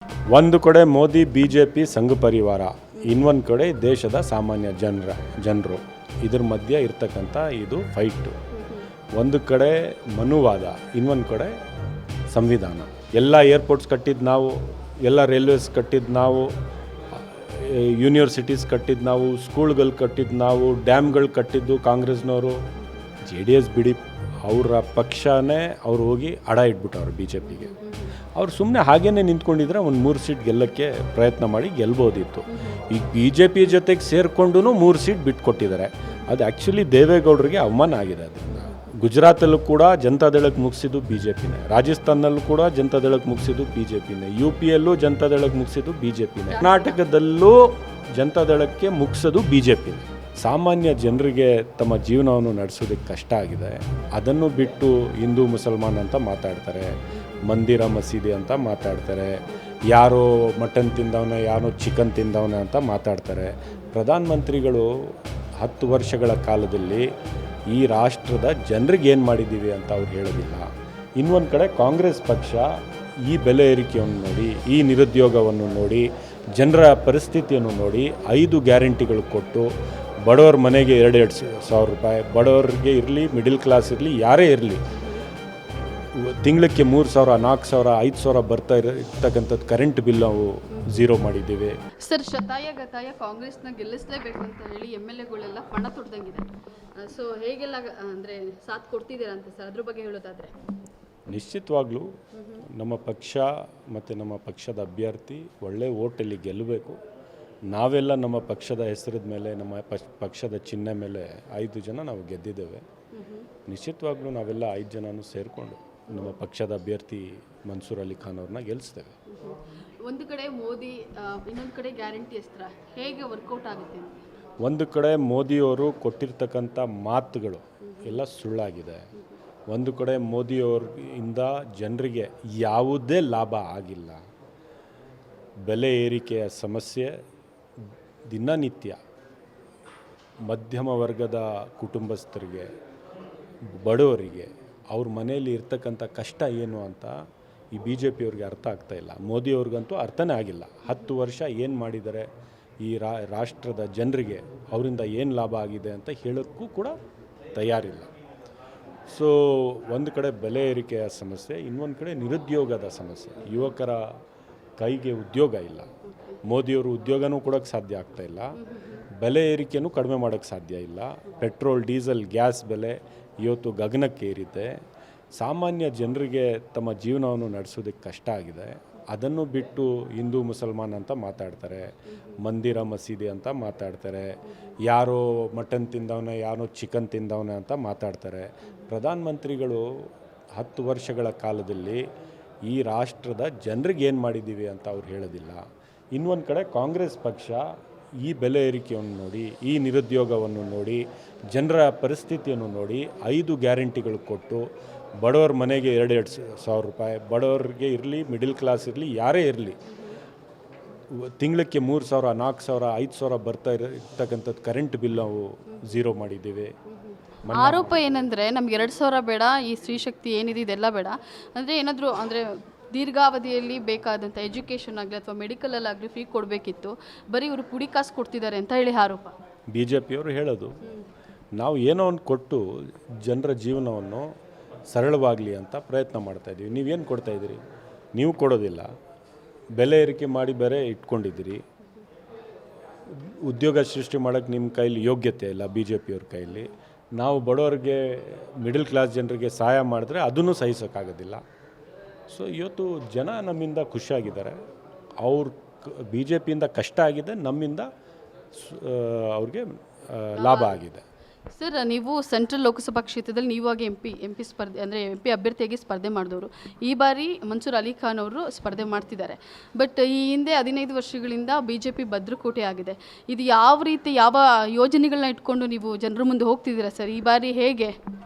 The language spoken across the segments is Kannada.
ಒಂದು ಕಡೆ ಮೋದಿ BJP ಸಂಘ ಪರಿವಾರ, ಇನ್ನೊಂದು ಕಡೆ ದೇಶದ ಸಾಮಾನ್ಯ ಜನರು ಇದ್ರ ಮಧ್ಯೆ ಇರ್ತಕ್ಕಂಥ ಇದು ಫೈಟು. ಒಂದು ಕಡೆ ಮನುವಾದ, ಇನ್ನೊಂದು ಕಡೆ ಸಂವಿಧಾನ. ಎಲ್ಲ ಏರ್ಪೋರ್ಟ್ಸ್ ಕಟ್ಟಿದ್ದು ನಾವು, ಎಲ್ಲ ರೈಲ್ವೇಸ್ ಕಟ್ಟಿದ್ದು ನಾವು, ಯೂನಿವರ್ಸಿಟೀಸ್ ಕಟ್ಟಿದ್ದು ನಾವು, ಸ್ಕೂಲ್ಗಳು ಕಟ್ಟಿದ್ದು ನಾವು, ಡ್ಯಾಮ್ಗಳು ಕಟ್ಟಿದ್ದು ಕಾಂಗ್ರೆಸ್ನವರು. JDS ಬಿಡಿ, ಅವರ ಪಕ್ಷನೇ ಅವ್ರು ಹೋಗಿ ಅಡ ಇಟ್ಬಿಟ್ಟವ್ರು BJPಗೆ. ಅವ್ರು ಸುಮ್ಮನೆ ಹಾಗೇ ನಿಂತ್ಕೊಂಡಿದ್ರೆ ಒಂದು 3 ಸೀಟ್ ಗೆಲ್ಲಕ್ಕೆ ಪ್ರಯತ್ನ ಮಾಡಿ ಗೆಲ್ಬೋದಿತ್ತು. ಈಗ BJP ಜೊತೆಗೆ ಸೇರಿಕೊಂಡು 3 ಸೀಟ್ ಬಿಟ್ಕೊಟ್ಟಿದ್ದಾರೆ. ಅದು ಆ್ಯಕ್ಚುಲಿ ದೇವೇಗೌಡರಿಗೆ ಅವಮಾನ ಆಗಿದೆ. ಅದರಿಂದ ಗುಜರಾತಲ್ಲೂ ಕೂಡ ಜನತಾದಳಕ್ಕೆ ಮುಗಿಸಿದ್ದು BJPನೇ, ರಾಜಸ್ಥಾನದಲ್ಲೂ ಕೂಡ ಜನತಾದಳಕ್ಕೆ ಮುಗಿಸಿದ್ದು BJPನೇ, UPಯಲ್ಲೂ ಜನತಾದಳಕ್ಕೆ ಮುಗಿಸಿದ್ದು BJPನೇ, ಕರ್ನಾಟಕದಲ್ಲೂ ಜನತಾದಳಕ್ಕೆ ಮುಗಿಸೋದು BJPನೇ. ಸಾಮಾನ್ಯ ಜನರಿಗೆ ತಮ್ಮ ಜೀವನವನ್ನು ನಡೆಸೋದಕ್ಕೆ ಕಷ್ಟ ಆಗಿದೆ. ಅದನ್ನು ಬಿಟ್ಟು ಹಿಂದೂ ಮುಸಲ್ಮಾನ್ ಅಂತ ಮಾತಾಡ್ತಾರೆ, ಮಂದಿರ ಮಸೀದಿ ಅಂತ ಮಾತಾಡ್ತಾರೆ, ಯಾರೋ ಮಟನ್ ತಿಂದವನೇ ಯಾರೋ ಚಿಕನ್ ತಿಂದವನೇ ಅಂತ ಮಾತಾಡ್ತಾರೆ. ಪ್ರಧಾನಮಂತ್ರಿಗಳು 10 ವರ್ಷಗಳ ಕಾಲದಲ್ಲಿ ಈ ರಾಷ್ಟ್ರದ ಜನರಿಗೆ ಏನು ಮಾಡಿದ್ದೀವಿ ಅಂತ ಅವ್ರು ಹೇಳೋದಿಲ್ಲ. ಇನ್ನೊಂದು ಕಡೆ ಕಾಂಗ್ರೆಸ್ ಪಕ್ಷ ಈ ಬೆಲೆ ಏರಿಕೆಯನ್ನು ನೋಡಿ, ಈ ನಿರುದ್ಯೋಗವನ್ನು ನೋಡಿ, ಜನರ ಪರಿಸ್ಥಿತಿಯನ್ನು ನೋಡಿ 5 ಗ್ಯಾರಂಟಿಗಳು ಕೊಟ್ಟು ಬಡವ್ರ ಮನೆಗೆ 2,000 ಸಾವಿರ ರೂಪಾಯಿ, ಬಡವ್ರಿಗೆ ಇರಲಿ, ಮಿಡಿಲ್ ಕ್ಲಾಸ್ ಇರಲಿ, ಯಾರೇ ಇರಲಿ, ತಿಂಗಳಿಗೆ 3,000, 4,000, 5,000 ಬರ್ತಾ ಇರ್ತಕ್ಕಂಥದ್ದು ಕರೆಂಟ್ ಬಿಲ್ ನಾವು 0 ಮಾಡಿದ್ದೀವಿ. ಸರ್, ಶತಾಯಗತಾಯ ಕಾಂಗ್ರೆಸ್ನ ಗೆಲ್ಲಿಸಲೇಬೇಕು ಅಂತ ಹೇಳಿ MLAಗಳೆಲ್ಲ ಪಣ ತೊಡ್ದಂಗಿದೆ. ಸೊ ಹೇಗೆಲ್ಲ ಅಂದರೆ ಸಾಥ್ ಕೊಡ್ತಿದ್ದೀರಾ ಅಂತ ಸರ್, ಅದ್ರ ಬಗ್ಗೆ ಹೇಳೋದಾದರೆ? ನಿಶ್ಚಿತವಾಗ್ಲೂ ನಮ್ಮ ಪಕ್ಷ ಮತ್ತು ನಮ್ಮ ಪಕ್ಷದ ಅಭ್ಯರ್ಥಿ ಒಳ್ಳೆ ಓಟಲ್ಲಿ ಗೆಲ್ಲಬೇಕು. ನಾವೆಲ್ಲ ನಮ್ಮ ಪಕ್ಷದ ಹೆಸರದ ಮೇಲೆ, ನಮ್ಮ ಪಕ್ಷದ ಚಿಹ್ನೆ ಮೇಲೆ 5 ಜನ ನಾವು ಗೆದ್ದಿದ್ದೇವೆ. ನಿಶ್ಚಿತವಾಗ್ಲೂ ನಾವೆಲ್ಲ 5 ಜನನೂ ಸೇರಿಕೊಂಡು ನಮ್ಮ ಪಕ್ಷದ ಅಭ್ಯರ್ಥಿ ಮನ್ಸೂರ್ ಅಲಿ ಖಾನ್ ಅವ್ರನ್ನ ಗೆಲ್ಲಿಸ್ತೇವೆ. ಒಂದು ಕಡೆ ಮೋದಿ, ಇನ್ನೊಂದು ಕಡೆ ಗ್ಯಾರಂಟಿ ಅಸ್ತ್ರ, ಹೇಗೆ ವರ್ಕೌಟ್ ಆಗುತ್ತೆ? ಒಂದು ಕಡೆ ಮೋದಿಯವರು ಕೊಟ್ಟಿರ್ತಕ್ಕಂಥ ಮಾತುಗಳು ಎಲ್ಲ ಸುಳ್ಳಾಗಿದೆ. ಒಂದು ಕಡೆ ಮೋದಿಯವರಿಂದ ಜನರಿಗೆ ಯಾವುದೇ ಲಾಭ ಆಗಿಲ್ಲ. ಬೆಲೆ ಏರಿಕೆಯ ಸಮಸ್ಯೆ ದಿನನಿತ್ಯ ಮಧ್ಯಮ ವರ್ಗದ ಕುಟುಂಬಸ್ಥರಿಗೆ, ಬಡವರಿಗೆ, ಅವ್ರ ಮನೆಯಲ್ಲಿ ಇರ್ತಕ್ಕಂಥ ಕಷ್ಟ ಏನು ಅಂತ ಈ BJPಯವ್ರಿಗೆ ಅರ್ಥ ಆಗ್ತಾಯಿಲ್ಲ. ಮೋದಿಯವ್ರಿಗಂತೂ ಅರ್ಥನೇ ಆಗಿಲ್ಲ. 10 ವರ್ಷ ಏನು ಮಾಡಿದ್ದಾರೆ ಈ ರಾಷ್ಟ್ರದ ಜನರಿಗೆ, ಅವರಿಂದ ಏನು ಲಾಭ ಆಗಿದೆ ಅಂತ ಹೇಳೋಕ್ಕೂ ಕೂಡ ತಯಾರಿಲ್ಲ. ಸೊ ಒಂದು ಕಡೆ ಬೆಲೆ ಏರಿಕೆಯ ಸಮಸ್ಯೆ, ಇನ್ನೊಂದು ಕಡೆ ನಿರುದ್ಯೋಗದ ಸಮಸ್ಯೆ. ಯುವಕರ ಕೈಗೆ ಉದ್ಯೋಗ ಇಲ್ಲ. ಮೋದಿಯವರು ಉದ್ಯೋಗನೂ ಕೊಡೋಕ್ಕೆ ಸಾಧ್ಯ ಆಗ್ತಾಯಿಲ್ಲ, ಬೆಲೆ ಏರಿಕೆನೂ ಕಡಿಮೆ ಮಾಡೋಕ್ಕೆ ಸಾಧ್ಯ ಇಲ್ಲ. ಪೆಟ್ರೋಲ್, ಡೀಸೆಲ್, ಗ್ಯಾಸ್ ಬೆಲೆ ಇವತ್ತು ಗಗನಕ್ಕೆ ಏರಿದೆ. ಸಾಮಾನ್ಯ ಜನರಿಗೆ ತಮ್ಮ ಜೀವನವನ್ನು ನಡೆಸೋದಕ್ಕೆ ಕಷ್ಟ ಆಗಿದೆ. ಅದನ್ನು ಬಿಟ್ಟು ಹಿಂದೂ ಮುಸಲ್ಮಾನ್ ಅಂತ ಮಾತಾಡ್ತಾರೆ, ಮಂದಿರ ಮಸೀದಿ ಅಂತ ಮಾತಾಡ್ತಾರೆ, ಯಾರೋ ಮಟನ್ ತಿಂದವನೇ ಯಾರೋ ಚಿಕನ್ ತಿಂದವನೇ ಅಂತ ಮಾತಾಡ್ತಾರೆ. ಪ್ರಧಾನಮಂತ್ರಿಗಳು 10 ವರ್ಷಗಳ ಕಾಲದಲ್ಲಿ ಈ ರಾಷ್ಟ್ರದ ಜನರಿಗೆ ಏನು ಮಾಡಿದ್ದೀವಿ ಅಂತ ಅವ್ರು ಹೇಳೋದಿಲ್ಲ. ಇನ್ನೊಂದು ಕಡೆ ಕಾಂಗ್ರೆಸ್ ಪಕ್ಷ ಈ ಬೆಲೆ ಏರಿಕೆಯನ್ನು ನೋಡಿ, ಈ ನಿರುದ್ಯೋಗವನ್ನು ನೋಡಿ, ಜನರ ಪರಿಸ್ಥಿತಿಯನ್ನು ನೋಡಿ 5 ಗ್ಯಾರಂಟಿಗಳು ಕೊಟ್ಟು ಬಡವ್ರ ಮನೆಗೆ 2,000 ಸಾವಿರ ರೂಪಾಯಿ, ಬಡವ್ರಿಗೆ ಇರಲಿ, ಮಿಡಿಲ್ ಕ್ಲಾಸ್ ಇರಲಿ, ಯಾರೇ ಇರಲಿ, ತಿಂಗಳಿಗೆ 3,000, 4,000, 5,000 ಬರ್ತಾ ಇರ್ತಕ್ಕಂಥದ್ದು ಕರೆಂಟ್ ಬಿಲ್ ನಾವು 0 ಮಾಡಿದ್ದೀವಿ. ಆರೋಪ ಏನಂದರೆ ನಮ್ಗೆ 2,000 ಬೇಡ, ಈ ಸ್ತ್ರೀಶಕ್ತಿ ಏನಿದೆ ಇದೆಲ್ಲ ಬೇಡ, ಅಂದರೆ ಏನಾದರೂ ಅಂದರೆ ದೀರ್ಘಾವಧಿಯಲ್ಲಿ ಬೇಕಾದಂಥ ಎಜುಕೇಷನ್ ಆಗಲಿ ಅಥವಾ ಮೆಡಿಕಲಲ್ಲಾಗಲಿ ಫ್ರೀ ಕೊಡಬೇಕಿತ್ತು, ಬರೀ ಇವರು ಪುಡಿ ಕಾಸು ಕೊಡ್ತಿದ್ದಾರೆ ಅಂತ ಹೇಳಿ ಆರೋಪ. BJPಯವರು ಹೇಳೋದು, ನಾವು ಏನೋ ಒಂದು ಕೊಟ್ಟು ಜನರ ಜೀವನವನ್ನು ಸರಳವಾಗಲಿ ಅಂತ ಪ್ರಯತ್ನ ಮಾಡ್ತಾಯಿದ್ದೀವಿ. ನೀವೇನು ಕೊಡ್ತಾಯಿದ್ದೀರಿ? ನೀವು ಕೊಡೋದಿಲ್ಲ. ಬೆಲೆ ಏರಿಕೆ ಮಾಡಿ ಬೇರೆ ಇಟ್ಕೊಂಡಿದ್ದೀರಿ. ಉದ್ಯೋಗ ಸೃಷ್ಟಿ ಮಾಡೋಕ್ಕೆ ನಿಮ್ಮ ಕೈಲಿ ಯೋಗ್ಯತೆ ಇಲ್ಲ BJPಯವ್ರ ಕೈಲಿ. ನಾವು ಬಡವರಿಗೆ, ಮಿಡಲ್ ಕ್ಲಾಸ್ ಜನರಿಗೆ ಸಹಾಯ ಮಾಡಿದ್ರೆ ಅದನ್ನು ಸಹಿಸೋಕ್ಕಾಗೋದಿಲ್ಲ. ಸೊ ಇವತ್ತು ಜನ ನಮ್ಮಿಂದ ಖುಷಿಯಾಗಿದ್ದಾರೆ. ಅವ್ರ BJPಯಿಂದ ಕಷ್ಟ ಆಗಿದೆ, ನಮ್ಮಿಂದ ಅವ್ರಿಗೆ ಲಾಭ ಆಗಿದೆ. ಸರ್, ನೀವು ಸೆಂಟ್ರಲ್ ಲೋಕಸಭಾ ಕ್ಷೇತ್ರದಲ್ಲಿ ನೀವಾಗಿ ಎಂ ಪಿ ಸ್ಪರ್ಧೆ ಅಂದರೆ MP ಅಭ್ಯರ್ಥಿಯಾಗಿ ಸ್ಪರ್ಧೆ ಮಾಡಿದವರು. ಈ ಬಾರಿ ಮನ್ಸೂರ್ ಅಲಿ ಖಾನ್ ಅವರು ಸ್ಪರ್ಧೆ ಮಾಡ್ತಿದ್ದಾರೆ. ಬಟ್ ಈ ಹಿಂದೆ 15 ವರ್ಷಗಳಿಂದ BJP ಭದ್ರಕೋಟೆ ಆಗಿದೆ. ಇದು ಯಾವ ರೀತಿ, ಯಾವ ಯೋಜನೆಗಳನ್ನ ಇಟ್ಕೊಂಡು ನೀವು ಜನರ ಮುಂದೆ ಹೋಗ್ತಿದ್ದೀರಾ ಸರ್? ಈ ಬಾರಿ ಹೇಗೆ?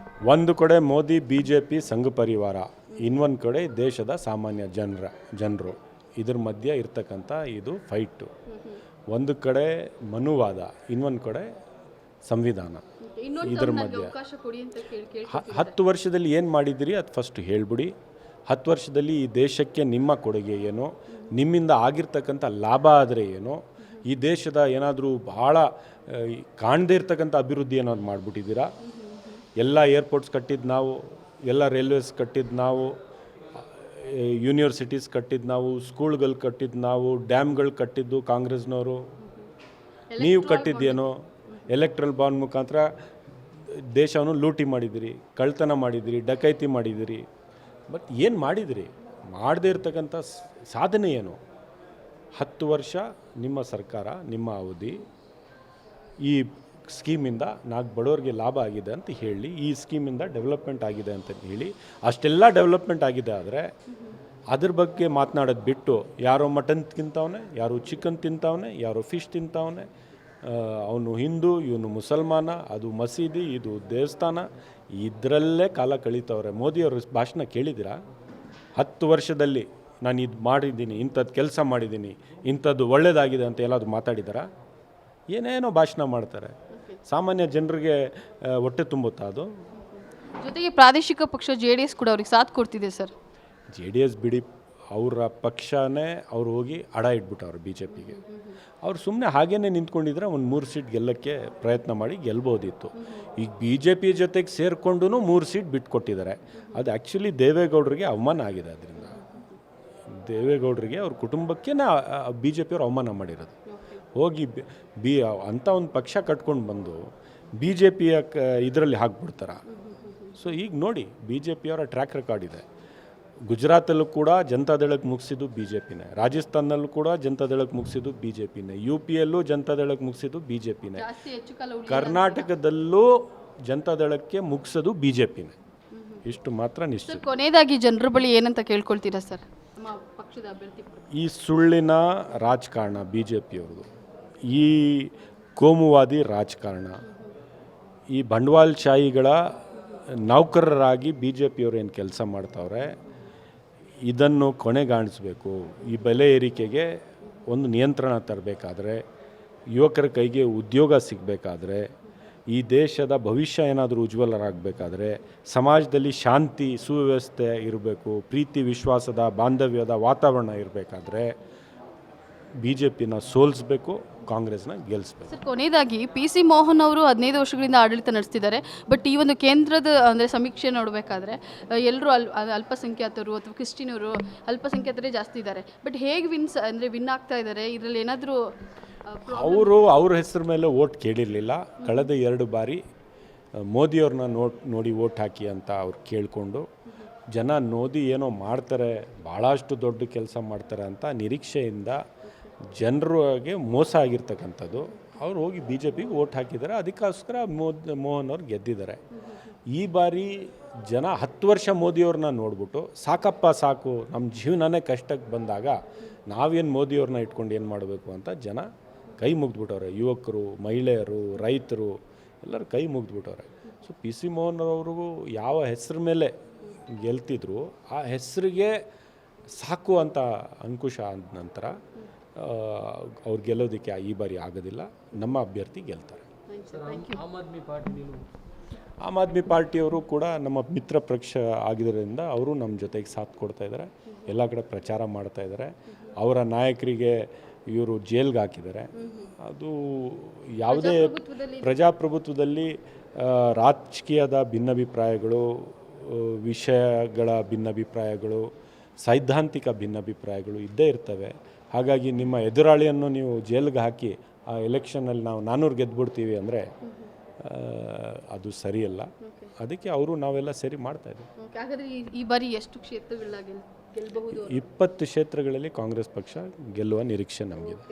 ಒಂದು ಕಡೆ ಮೋದಿ BJP ಸಂಘ ಪರಿವಾರ, ಇನ್ನೊಂದು ಕಡೆ ದೇಶದ ಸಾಮಾನ್ಯ ಜನರು ಇದ್ರ ಮಧ್ಯೆ ಇರ್ತಕ್ಕಂಥ ಇದು ಫೈಟು. ಒಂದು ಕಡೆ ಮನುವಾದ, ಇನ್ನೊಂದು ಕಡೆ ಸಂವಿಧಾನ. ಇದ್ರ ಮಧ್ಯೆ 10 ವರ್ಷದಲ್ಲಿ ಏನು ಮಾಡಿದಿರಿ ಅದು ಫಸ್ಟ್ ಹೇಳ್ಬಿಡಿ. 10 ವರ್ಷದಲ್ಲಿ ಈ ದೇಶಕ್ಕೆ ನಿಮ್ಮ ಕೊಡುಗೆ ಏನು, ನಿಮ್ಮಿಂದ ಆಗಿರ್ತಕ್ಕಂಥ ಲಾಭ ಆದರೆ ಏನು, ಈ ದೇಶದ ಏನಾದರೂ ಭಾಳ ಕಾಣದೇ ಇರ್ತಕ್ಕಂಥ ಅಭಿವೃದ್ಧಿ ಏನಾದ್ರು ಮಾಡಿಬಿಟ್ಟಿದ್ದೀರಾ. ಎಲ್ಲ ಏರ್ಪೋರ್ಟ್ಸ್ ಕಟ್ಟಿದ್ದು ನಾವು, ಎಲ್ಲ ರೈಲ್ವೇಸ್ ಕಟ್ಟಿದ್ದು ನಾವು, ಯೂನಿವರ್ಸಿಟೀಸ್ ಕಟ್ಟಿದ್ದು ನಾವು, ಸ್ಕೂಲ್ಗಳು ಕಟ್ಟಿದ್ದು ನಾವು, ಡ್ಯಾಮ್ಗಳು ಕಟ್ಟಿದ್ದು ಕಾಂಗ್ರೆಸ್ನವರು. ನೀವು ಕಟ್ಟಿದ್ದೇನೋ ಎಲೆಕ್ಟ್ರಲ್ ಬಾಂಡ್ ಮುಖಾಂತರ ದೇಶವನ್ನು ಲೂಟಿ ಮಾಡಿದಿರಿ, ಕಳ್ತನ ಮಾಡಿದಿರಿ, ಡಕೈತಿ ಮಾಡಿದಿರಿ. ಬಟ್ ಏನು ಮಾಡಿದಿರಿ? ಮಾಡದೇ ಇರ್ತಕ್ಕಂಥ ಸಾಧನೆ ಏನು? 10 ವರ್ಷ ನಿಮ್ಮ ಸರ್ಕಾರ, ನಿಮ್ಮ ಅವಧಿ, ಈ ಸ್ಕೀಮಿಂದ ನಾಲ್ಕು ಬಡವರಿಗೆ ಲಾಭ ಆಗಿದೆ ಅಂತ ಹೇಳಿ, ಈ ಸ್ಕೀಮಿಂದ ಡೆವಲಪ್ಮೆಂಟ್ ಆಗಿದೆ ಅಂತ ಹೇಳಿ, ಅಷ್ಟೆಲ್ಲ ಡೆವಲಪ್ಮೆಂಟ್ ಆಗಿದೆ ಆದರೆ ಅದ್ರ ಬಗ್ಗೆ ಮಾತನಾಡೋದು ಬಿಟ್ಟು ಯಾರೋ ಮಟನ್ ತಿಂತವನೆ, ಯಾರೋ ಚಿಕನ್ ತಿಂತವನೆ, ಯಾರೋ ಫಿಶ್ ತಿಂತವನೆ, ಅವನು ಹಿಂದೂ, ಇವನು ಮುಸಲ್ಮಾನ, ಅದು ಮಸೀದಿ, ಇದು ದೇವಸ್ಥಾನ, ಇದರಲ್ಲೇ ಕಾಲ ಕಳೀತವ್ರೆ. ಮೋದಿಯವ್ರ ಭಾಷಣ ಕೇಳಿದ್ದೀರಾ? 10 ವರ್ಷದಲ್ಲಿ ನಾನು ಇದು ಮಾಡಿದ್ದೀನಿ, ಇಂಥದ್ದು ಕೆಲಸ ಮಾಡಿದ್ದೀನಿ, ಇಂಥದ್ದು ಒಳ್ಳೆಯದಾಗಿದೆ ಅಂತ ಎಲ್ಲಾದರೂ ಮಾತಾಡಿದಾರಾ? ಏನೇನೋ ಭಾಷಣ ಮಾಡ್ತಾರೆ. ಸಾಮಾನ್ಯ ಜನರಿಗೆ ಹೊಟ್ಟೆ ತುಂಬುತ್ತಾ ಅದು? ಜೊತೆಗೆ ಪ್ರಾದೇಶಿಕ ಪಕ್ಷ JDS ಕೂಡ ಅವ್ರಿಗೆ ಸಾಥ್ ಕೊಡ್ತಿದೆ ಸರ್. JDS ಬಿಡಿ, ಅವರ ಪಕ್ಷನೇ ಅವ್ರು ಹೋಗಿ ಅಡ ಇಟ್ಬಿಟ್ಟವ್ರು BJPಗೆ. ಅವ್ರು ಸುಮ್ಮನೆ ಹಾಗೇ ನಿಂತ್ಕೊಂಡಿದ್ರೆ ಒಂದು 3 ಸೀಟ್ ಗೆಲ್ಲಕ್ಕೆ ಪ್ರಯತ್ನ ಮಾಡಿ ಗೆಲ್ಬೋದಿತ್ತು. ಈಗ BJP ಜೊತೆಗೆ ಸೇರಿಕೊಂಡು 3 ಸೀಟ್ ಬಿಟ್ಕೊಟ್ಟಿದ್ದಾರೆ. ಅದು ಆ್ಯಕ್ಚುಲಿ ದೇವೇಗೌಡರಿಗೆ ಅವಮಾನ ಆಗಿದೆ. ಅದರಿಂದ ದೇವೇಗೌಡರಿಗೆ ಅವ್ರ ಕುಟುಂಬಕ್ಕೆ BJPಯವ್ರು ಅವಮಾನ ಮಾಡಿರೋದು. ಹೋಗಿ ಅಂಥ ಒಂದು ಪಕ್ಷ ಕಟ್ಕೊಂಡು ಬಂದು BJPಯ ಇದರಲ್ಲಿ ಹಾಕ್ಬಿಡ್ತಾರೆ. ಸೊ ಈಗ ನೋಡಿ, BJPಯವರ ಟ್ರ್ಯಾಕ್ ರೆಕಾರ್ಡ್ ಇದೆ. ಗುಜರಾತಲ್ಲೂ ಕೂಡ ಜನತಾದಳಕ್ಕೆ ಮುಗಿಸಿದ್ದು BJPನೇ, ರಾಜಸ್ಥಾನದಲ್ಲೂ ಕೂಡ ಜನತಾದಳಕ್ಕೆ ಮುಗಿಸಿದ್ದು BJPನೇ, UPಯಲ್ಲೂ ಜನತಾದಳಕ್ಕೆ ಮುಗಿಸಿದ್ದು BJPನೇ, ಕರ್ನಾಟಕದಲ್ಲೂ ಜನತಾದಳಕ್ಕೆ ಮುಗಿಸೋದು BJPನೇ. ಇಷ್ಟು ಮಾತ್ರ ನಿಶ್ಚಿತ. ಕೊನೆಯದಾಗಿ ಜನರ ಬಳಿ ಏನಂತ ಕೇಳ್ಕೊಳ್ತೀರಾ ಸರ್ ನಮ್ಮ ಪಕ್ಷದ ಅಭ್ಯರ್ಥಿ? ಈ ಸುಳ್ಳಿನ ರಾಜಕಾರಣ BJPಯವ್ರದ್ದು, ಈ ಕೋಮುವಾದಿ ರಾಜಕಾರಣ, ಈ ಬಂಡವಾಳಶಾಹಿಗಳ ನೌಕರರಾಗಿ BJPಯವರು ಏನು ಕೆಲಸ ಮಾಡ್ತಾವ್ರೆ, ಇದನ್ನು ಕೊನೆಗಾಣಿಸ್ಬೇಕು. ಈ ಬೆಲೆ ಏರಿಕೆಗೆ ಒಂದು ನಿಯಂತ್ರಣ ತರಬೇಕಾದ್ರೆ, ಯುವಕರ ಕೈಗೆ ಉದ್ಯೋಗ ಸಿಗಬೇಕಾದ್ರೆ, ಈ ದೇಶದ ಭವಿಷ್ಯ ಏನಾದರೂ ಉಜ್ವಲರಾಗಬೇಕಾದ್ರೆ, ಸಮಾಜದಲ್ಲಿ ಶಾಂತಿ ಸುವ್ಯವಸ್ಥೆ ಇರಬೇಕು, ಪ್ರೀತಿ ವಿಶ್ವಾಸದ ಬಾಂಧವ್ಯದ ವಾತಾವರಣ ಇರಬೇಕಾದ್ರೆ BJPನ ಸೋಲಿಸಬೇಕು, ಕಾಂಗ್ರೆಸ್ನ ಗೆಲ್ಲಿಸ್ಬೇಕು. ಸರ್, ಕೊನೆಯದಾಗಿ PC ಮೋಹನ್ ಅವರು 15 ವರ್ಷಗಳಿಂದ ಆಡಳಿತ ನಡೆಸ್ತಿದ್ದಾರೆ. ಬಟ್ ಈ ಒಂದು ಕೇಂದ್ರದ ಅಂದರೆ ಸಮೀಕ್ಷೆ ನೋಡಬೇಕಾದ್ರೆ ಎಲ್ಲರೂ ಅಲ್ಪಸಂಖ್ಯಾತರು ಅಥವಾ ಕ್ರಿಶ್ಚಿಯನರು, ಅಲ್ಪಸಂಖ್ಯಾತರೇ ಜಾಸ್ತಿ ಇದ್ದಾರೆ. ಬಟ್ ಹೇಗೆ ವಿನ್ ಆಗ್ತಾ ಇದ್ದಾರೆ? ಇದರಲ್ಲಿ ಏನಾದರೂ ಅವ್ರ ಹೆಸರು ಮೇಲೆ ಓಟ್ ಕೇಳಿರಲಿಲ್ಲ. ಕಳೆದ 2 ಬಾರಿ ಮೋದಿಯವ್ರನ್ನ ನೋಡಿ ಓಟ್ ಹಾಕಿ ಅಂತ ಅವ್ರು ಕೇಳಿಕೊಂಡು, ಜನ ಮೋದಿ ಏನೋ ಮಾಡ್ತಾರೆ, ಭಾಳಷ್ಟು ದೊಡ್ಡ ಕೆಲಸ ಮಾಡ್ತಾರೆ ಅಂತ ನಿರೀಕ್ಷೆಯಿಂದ ಜನರಿಗೆ ಮೋಸ ಆಗಿರ್ತಕ್ಕಂಥದ್ದು. ಅವ್ರು ಹೋಗಿ BJPಗೆ ಓಟ್ ಹಾಕಿದ್ದಾರೆ. ಅದಕ್ಕೋಸ್ಕರ ಮೋಹನ್ ಅವ್ರು ಗೆದ್ದಿದ್ದಾರೆ. ಈ ಬಾರಿ ಜನ 10 ವರ್ಷ ಮೋದಿಯವ್ರನ್ನ ನೋಡ್ಬಿಟ್ಟು ಸಾಕಪ್ಪ ಸಾಕು, ನಮ್ಮ ಜೀವನನೇ ಕಷ್ಟಕ್ಕೆ ಬಂದಾಗ ನಾವೇನು ಮೋದಿಯವ್ರನ್ನ ಇಟ್ಕೊಂಡು ಏನು ಮಾಡಬೇಕು ಅಂತ ಜನ ಕೈ ಮುಗಿದ್ಬಿಟ್ಟವ್ರೆ. ಯುವಕರು, ಮಹಿಳೆಯರು, ರೈತರು ಎಲ್ಲರೂ ಕೈ ಮುಗಿದ್ಬಿಟ್ಟವ್ರೆ. ಸೊ PC ಮೋಹನ್ ಅವ್ರಿಗೂ ಯಾವ ಹೆಸರು ಮೇಲೆ ಗೆಲ್ತಿದ್ರು ಆ ಹೆಸರಿಗೆ ಸಾಕು ಅಂತ ಅಂಕುಶ ಅಂದ ನಂತರ ಅವ್ರು ಗೆಲ್ಲೋದಕ್ಕೆ ಈ ಬಾರಿ ಆಗೋದಿಲ್ಲ. ನಮ್ಮ ಅಭ್ಯರ್ಥಿ ಗೆಲ್ತಾರೆ. ಆಮ್ ಆದ್ಮಿ ಪಾರ್ಟಿಯವರು ಕೂಡ ನಮ್ಮ ಮಿತ್ರ ಪಕ್ಷ ಆಗಿದ್ದರಿಂದ ಅವರು ನಮ್ಮ ಜೊತೆಗೆ ಸಾಥ್ ಕೊಡ್ತಾ ಇದ್ದಾರೆ. ಎಲ್ಲ ಕಡೆ ಪ್ರಚಾರ ಮಾಡ್ತಾ ಇದ್ದಾರೆ. ಅವರ ನಾಯಕರಿಗೆ ಇವರು ಜೈಲ್ಗೆ ಹಾಕಿದ್ದಾರೆ. ಅದು ಯಾವುದೇ ಪ್ರಜಾಪ್ರಭುತ್ವದಲ್ಲಿ ರಾಜಕೀಯದ ಭಿನ್ನಾಭಿಪ್ರಾಯಗಳು, ವಿಷಯಗಳ ಭಿನ್ನಾಭಿಪ್ರಾಯಗಳು, ಸೈದ್ಧಾಂತಿಕ ಭಿನ್ನಾಭಿಪ್ರಾಯಗಳು ಇದ್ದೇ ಇರ್ತವೆ. ಹಾಗಾಗಿ ನಿಮ್ಮ ಎದುರಾಳಿಯನ್ನು ನೀವು ಜೈಲ್ಗೆ ಹಾಕಿ ಆ ಎಲೆಕ್ಷನಲ್ಲಿ ನಾವು 400 ಗೆದ್ದುಬಿಡ್ತೀವಿ ಅಂದರೆ ಅದು ಸರಿಯಲ್ಲ. ಅದಕ್ಕೆ ನಾವೆಲ್ಲ ಸರಿ ಮಾಡ್ತಾಯಿದ್ದೀವಿ. ಈ ಬಾರಿ ಎಷ್ಟು ಕ್ಷೇತ್ರಗಳ ಗೆಲ್ಲಬಹುದು? 20 ಕ್ಷೇತ್ರಗಳಲ್ಲಿ ಕಾಂಗ್ರೆಸ್ ಪಕ್ಷ ಗೆಲ್ಲುವ ನಿರೀಕ್ಷೆ ನಮಗಿದೆ.